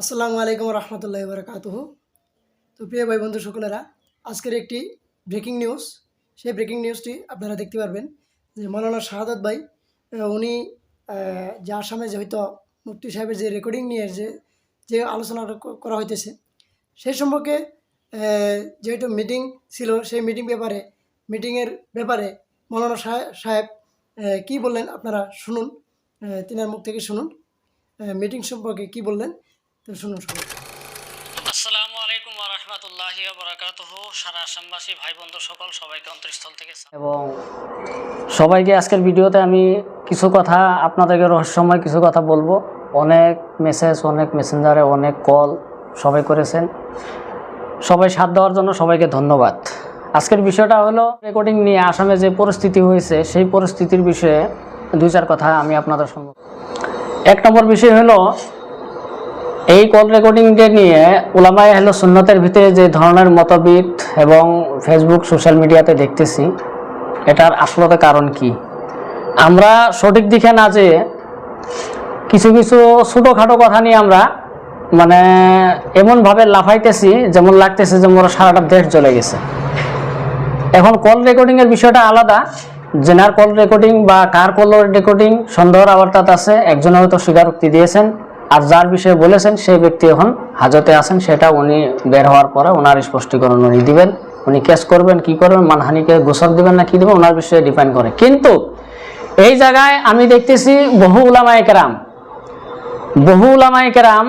আসসালামু আলাইকুম রহমতুল্লাহি বারাকাতুহু। তো প্রিয় ভাই বন্ধু সকলেরা, আজকের একটি ব্রেকিং নিউজ। সেই ব্রেকিং নিউজটি আপনারা দেখতে পারবেন যে মৌলানা শাহাদাত ভাই উনি যে আসামে যে হয়তো মুফতি সাহেবের যে রেকর্ডিং নিয়ে যে যে আলোচনা করা হইতেছে সেই সম্পর্কে যেহেতু মিটিং ছিল, সেই মিটিংয়ের ব্যাপারে মৌলানা সাহেব কী বললেন আপনারা শুনুন, তিনার মুখ থেকে শুনুন মিটিং সম্পর্কে কী বললেন, তো শুনুন সবাই। আসসালামু আলাইকুম ওয়া রাহমাতুল্লাহি ওয়া বারাকাতুহু। সারা আসামবাসী ভাই বন্ধু সকল সবাইকে অন্তরস্থল থেকে এবং সবাইকে আজকের ভিডিওতে আমি কিছু কথা আপনাদেরকে রহস্যময় কিছু কথা বলবো। অনেক মেসেজ, অনেক মেসেঞ্জারে, অনেক কল সবাই করেছেন। সবাই সাথ দেওয়ার জন্য সবাইকে ধন্যবাদ। আজকের বিষয়টা হলো রেকর্ডিং নিয়ে আসামে যে পরিস্থিতি হয়েছে সেই পরিস্থিতির বিষয়ে দুই চার কথা আমি আপনাদের শুনব। এক নম্বর বিষয় হলো এই কল রেকর্ডিংকে নিয়ে উলামায়ে আহলে সুন্নতের ভিতরে যে ধরনের মতবিদ এবং ফেসবুক সোশ্যাল মিডিয়াতে দেখতেছি, এটার আসলতে কারণ কি? আমরা সঠিক দিকে না যেয়ে কিছু কিছু ছোটোখাটো কথা নিয়ে আমরা এমনভাবে লাফাইতেছি যেমন লাগতেছে যে মোরা সারাটা দেশ জ্বলে গেছে। এখন কল রেকর্ডিংয়ের বিষয়টা আলাদা। জেনার কল রেকর্ডিং বা কার কল রেকর্ডিং সন্দেহের আবর্তাত আছে। একজনে হয়তো স্বীকারোক্তি দিয়েছেন, আর যার বিষয়ে বলেছেন সেই ব্যক্তি এখন হাজতে আছেন। সেটা উনি বের হওয়ার পরে ওনার স্পষ্টীকরণ উনি দিবেন। উনি কেস করবেন, কি করবেন, মানহানিকে গোসর দিবেন না কি দেবেন, ওনার বিষয়ে ডিপেন্ড করে। কিন্তু এই জায়গায় আমি দেখতেছি বহু উলামায়ে কেরাম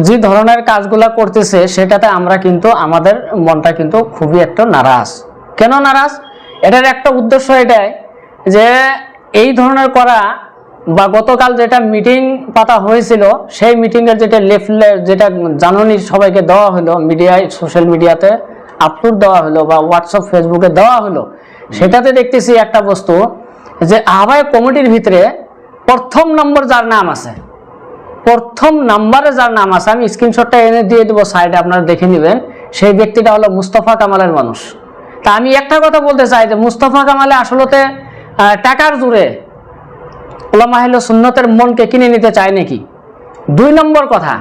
যে ধরনের কাজগুলা করতেছে সেটাতে আমরা কিন্তু আমাদের মনটা কিন্তু খুবই একটা নারাজ। কেন নারাজ? এটার একটা উদ্দেশ্য এটাই যে এই ধরনের করা বা গতকাল যেটা মিটিং পাতা হয়েছিল সেই মিটিংয়ের যেটা লিফলেট যেটা জানানি সবাইকে দেওয়া হলো, মিডিয়ায় সোশ্যাল মিডিয়াতে আপলোড দেওয়া হলো বা হোয়াটসঅ্যাপ ফেসবুকে দেওয়া হলো, সেটাতে দেখতেছি একটা বস্তু যে আহ্বায়ক কমিটির ভিতরে প্রথম নম্বরে যার নাম আছে, আমি স্ক্রিনশটটা এনে দিয়ে দেবো সাইডে, আপনারা দেখে নেবেন। সেই ব্যক্তিটা হলো মুস্তফা কামালের মানুষ। তা আমি একটা কথা বলতে চাই যে মুস্তফা কামালে আসলতে টাকার জোরে উলামায়ে আহলে সুন্নতের মনকে কিনে নিতে চায় নাকি? দুই নম্বর কথা,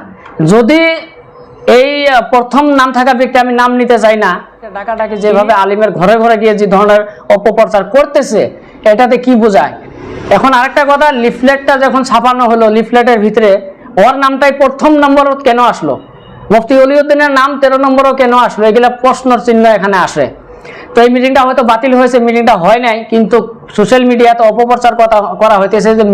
যদি এই প্রথম নাম থাকা ব্যক্তি, আমি নাম নিতে চাই না, ডাকাডাকি যেভাবে আলিমের ঘরে ঘরে গিয়ে যে ধরনের অপপ্রচার করতেছে, এটাতে কি বোঝায়? এখন আরেকটা কথা, লিফলেটটা যখন ছাপানো হলো, লিফলেটের ভিতরে ওর নামটাই প্রথম নম্বরও কেন আসলো? মুফতি ওলিউদ্দিনের নাম 13 নম্বরও কেন আসলো? এগুলা প্রশ্নের চিহ্ন এখানে আসে। তো এই মিটিংটা হয়তো বাতিল হয়েছে, মিটিংটা হয় নাই, কিন্তু সোশ্যাল মিডিয়াতে অপপ্রচার করা হইতেছে যে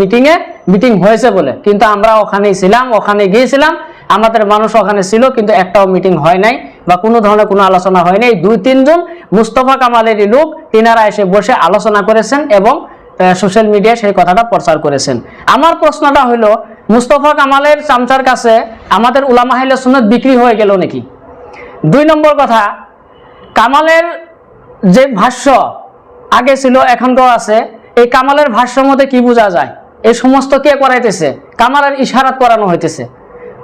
মিটিং হয়েছে বলে। কিন্তু আমরা ওখানেই ছিলাম, ওখানে গিয়েছিলাম, আমাদের মানুষ ওখানে ছিল, কিন্তু একটাও মিটিং হয় নাই বা কোনো ধরনের কোনো আলোচনা হয় নাই। 2-3 জন মুস্তফা কামালেরই লোক তিনারা এসে বসে আলোচনা করেছেন এবং সোশ্যাল মিডিয়ায় সেই কথাটা প্রচার করেছেন। আমার প্রশ্নটা হলো, মুস্তফা কামালের চামচার কাছে আমাদের উলামায়ে আহলে সুন্নাত বিক্রি হয়ে গেল নাকি? 2 নম্বর কথা, কামালের যে ভাষ্য আগে ছিল এখনও আছে, এই কামালের ভাষ্যের মধ্যে কি বোঝা যায়? এই সমস্ত কে করাইতেছে? কামালের ইশারাত করানো হইতেছে,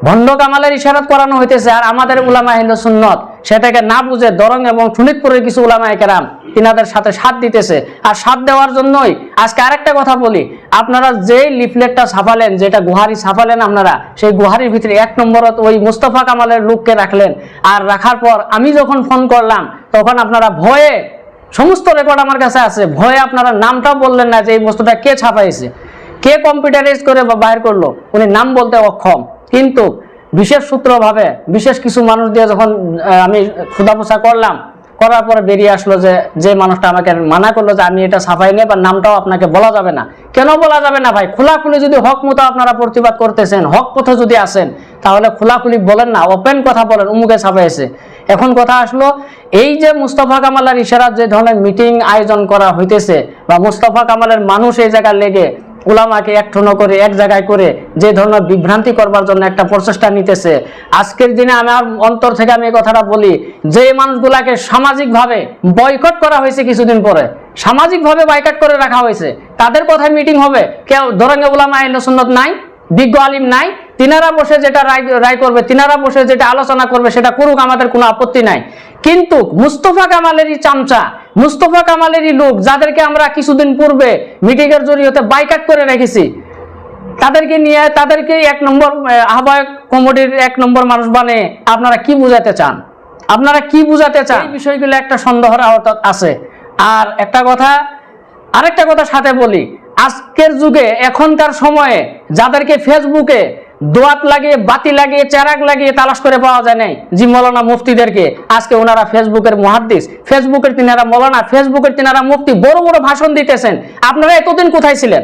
ভণ্ড কামালের ইশারাত করানো হইতেছে। আর আমাদের উলামায়ে আহলে সুন্নাত সেটাকে না বুঝে দরং এবং শোনিতপুরের কিছু উলামায়ে কেরাম তিনাদের সাথে সাথ দিতেছে। আর সাথ দেওয়ার জন্যই আজকে আরেকটা কথা বলি, আপনারা যে লিফলেটটা ছাপালেন, যেটা গুহারি ছাপালেন, আপনারা সেই গুহারির ভিতরে 1 নম্বরত ওই মুস্তফা কামালের লোককে রাখলেন। আর রাখার পর আমি যখন ফোন করলাম তখন আপনারা ভয়ে, সমস্ত রেকর্ড আমার কাছে আছে, ভয়ে আপনারা নামটাও বললেন না যে এই বস্তুটা কে ছাপাইছে, কে কম্পিউটারাইজ করে বাইর করলো। উনি নাম বলতে অক্ষম, কিন্তু বিশেষ সূত্রভাবে বিশেষ কিছু মানুষ দিয়ে যখন আমি খোঁজাপোছা করলাম, করার পরে বেরিয়ে আসলো যে মানুষটা আমাকে মানা করলো যে আমি এটা ছাপাই নেই বা নামটাও আপনাকে বলা যাবে না। কেন বলা যাবে না ভাই? খোলাখুলি যদি হক মতো আপনারা প্রতিবাদ করতেছেন, হক পথে যদি আসেন, তাহলে খোলাখুলি বলেন না, ওপেন কথা বলেন, উমুকে ছাপাইছে। এখন কথা আসলো, এই যে মুস্তফা কামালের ইশারাত যে ধরনের মিটিং আয়োজন করা হইতেছে বা মুস্তফা কামালের মানুষ এই জায়গায় লেগে উলামাকে একঠনো করে এক জায়গায় করে যে ধরনের বিভ্রান্তি করবার জন্য একটা প্রচেষ্টা নিতেছে, আজকের দিনে আমার অন্তর থেকে আমি এই কথাটা বলি, যে মানুষগুলাকে সামাজিকভাবে বয়কট করা হয়েছে, কিছুদিন পরে সামাজিকভাবে বয়কট করে রাখা হয়েছে, তাদের কথায় মিটিং হবে? কেউ দরঙ্গে উলামায়ে আহলে সুন্নাত নাই, বিজ্ঞ আলিম নাই, তিনারা বসে যেটা রায় করবে, তিনারা বসে যেটা আলোচনা করবে সেটা করুক, আমাদের কোনো আপত্তি নাই। কিন্তু মুস্তফা কামালেরই চামচা, মুস্তফা কামালেরই লোক, যাদেরকে আমরা কিছুদিন পূর্বে মিটিংয়ের জরিয়তে বাইকাট করে রেখেছি, তাদেরকে নিয়ে তাদেরকে 1 নম্বর আহ্বায়ক কমিটির 1 নম্বর মানুষ বানিয়ে আপনারা কি বুঝাতে চান? আপনারা কি বুঝাতে চান? এই বিষয়গুলো একটা সন্দেহের আওতা আছে। আর আরেকটা কথা সাথে বলি, আজকের যুগে এখনকার সময়ে যাদেরকে ফেসবুকে দোয়াত লাগিয়ে বাতি লাগিয়ে চেরাগ লাগিয়ে তালাশ করে পাওয়া যায় নাই, জি মৌলানা মুফতিদেরকে, আজকে ওনারা ফেসবুকের মুহাদ্দিস, ফেসবুকের তিনারা মৌলানা, ফেসবুকের তিনারা মুফতি, বড় বড় ভাষণ দিতেছেন। আপনারা এতদিন কোথায় ছিলেন?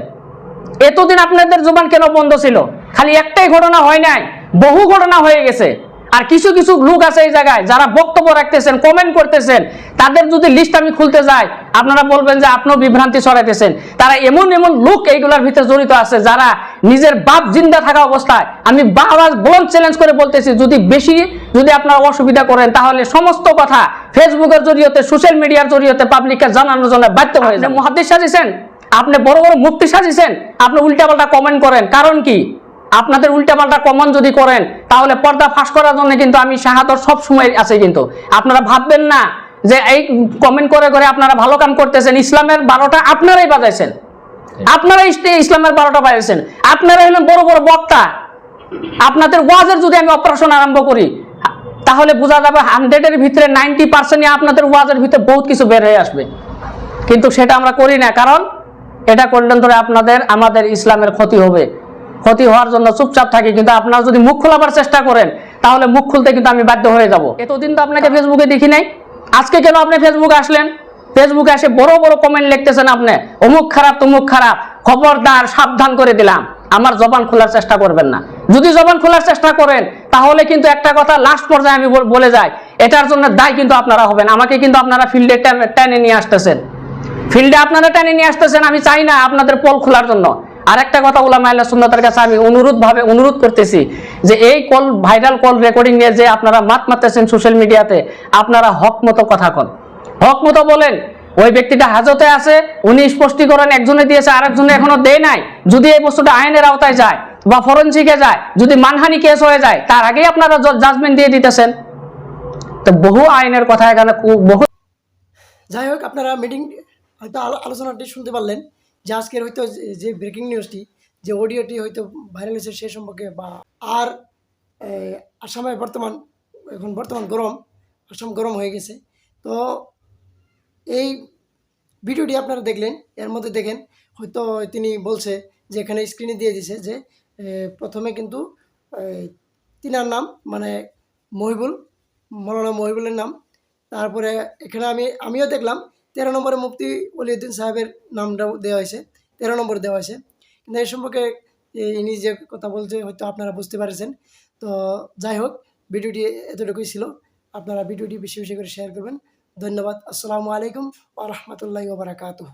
এতদিন আপনাদের জবান কেন বন্ধ ছিল? খালি একটাই ঘটনা হয় নাই, বহু ঘটনা হয়ে গেছে। আর কিছু কিছু লোক আছে এই জায়গায় যারা বক্তব্য রাখতেছেন, কমেন্ট করতেছেন, তাদের যদি লিস্ট আমি খুলতে যাই আপনারা বলবেন যে আপনিও বিভ্রান্তি ছড়াইতেছেন। তারা এমন এমন লোক এইগুলোর ভিতরে জড়িত আছে যারা নিজের বাপ জিন্দা থাকা অবস্থায়, আমি বারবার বল চ্যালেঞ্জ করে বলতেছি, যদি আপনারা অসুবিধা করেন তাহলে সমস্ত কথা ফেসবুকের জরিয়তে, সোশ্যাল মিডিয়ার জরিয়তে পাবলিককে জানানোর জন্য বাধ্য হয়ে যান। মুহাদ্দিস সাজিয়েছেন, আপনি বড় বড় মুফতি সাজিয়েছেন, আপনি উল্টাপাল্টা কমেন্ট করেন। কারণ কি? আপনাদের উল্টাপাল্টা কমেন্ট যদি করেন তাহলে পর্দা ফাঁস করার জন্য কিন্তু আমি শাহাদত সব সময় আছে। কিন্তু আপনারা ভাববেন না যে এই কমেন্ট করে করে আপনারা ভালো কাম করতেছেন। ইসলামের 12টা আপনারাই বাজাইছেন, আপনারাই ইসলামের 12টা বাজাইছেন। আপনারা হলেন বড় বড় বক্তা। আপনাদের ওয়াজের যদি আমি অপারেশন আরম্ভ করি তাহলে বোঝা যাবে 100-এর ভিতরে 90% আপনাদের ওয়াজের ভিতরে বহুত কিছু বের হয়ে আসবে। কিন্তু সেটা আমরা করি না, কারণ এটা করলে ধরে আমাদের ইসলামের ক্ষতি হবে। ক্ষতি হওয়ার জন্য চুপচাপ থাকি। কিন্তু আপনারা যদি মুখ খোলাবার চেষ্টা করেন তাহলে মুখ খুলতে কিন্তু আমি বাধ্য হয়ে যাব। এতদিন তো আপনাকে ফেসবুকে দেখি নাই, আজকে কেন আপনি ফেসবুকে আসলেন? ফেসবুকে এসে বড় বড় কমেন্ট লিখতেছেন আপনি, অমুক খারাপ তমুক খারাপ। খবরদার, সাবধান করে দিলাম, আমার জবান খোলার চেষ্টা করবেন না। যদি জবান খোলার চেষ্টা করেন তাহলে কিন্তু একটা কথা লাস্ট পর্যায়ে আমি বলে যাই, এটার জন্য দায়ী কিন্তু আপনারা হবেন। আমাকে কিন্তু আপনারা ফিল্ডে টেনে নিয়ে আসতেছেন, আমি চাই না আপনাদের পোল খোলার জন্য। আর একটা কথা উলামা আহলে সুন্নাতের কাছে আমি অনুরোধ করতেছি যে এই ভাইরাল কল রেকর্ডিং নিয়ে যে আপনারা মারতেছেন সোশ্যাল মিডিয়াতে, আপনারা হক মতো কথা কন, হক মতো বলেন। ওই ব্যক্তিটা হাজতে আছে, উনি স্পষ্টীকরণ একজনে দিয়েছে, আরেকজনে এখনো দেয় নাই। যদি এই বস্তুটা আইনের আওতায় যায় বা ফরেনসিকে যায়, যদি মানহানি কেস হয়ে যায়, তার আগেই আপনারা জাজমেন্ট দিয়ে দিতেছেন। তো বহু আইনের কথা এখানে বহু। যাই হোক, আপনারা মিটিং হয়তো আলোচনাটি শুনতে পারলেন যে আজকের হয়তো যে ব্রেকিং নিউজটি, যে অডিওটি হয়তো ভাইরাল হয়েছে সে সম্পর্কে। বা আর আসামে বর্তমান গরম, আসাম গরম হয়ে গেছে। তো এই ভিডিওটি আপনারা দেখলেন, এর মধ্যে দেখেন হয়তো তিনি বলছে যে এখানে স্ক্রিনে দিয়ে দিছে যে প্রথমে কিন্তু তিনার নাম মানে মৌলানা মহিবুলের নাম। তারপরে এখানে আমিও দেখলাম 13 নম্বরে মুফতি ওলিউদ্দিন সাহেবের নামটাও দেওয়া হয়েছে, 13 নম্বর দেওয়া হয়েছে। কিন্তু এই সম্পর্কে ইনি যে কথা বলছে হয়তো আপনারা বুঝতে পারছেন। তো যাই হোক, ভিডিওটি এতটুকুই ছিল। আপনারা ভিডিওটি বেশি বেশি করে শেয়ার করবেন। ধন্যবাদ। আসসালামু আলাইকুম ওয়া রাহমাতুল্লাহি ওয়া বারাকাতুহু।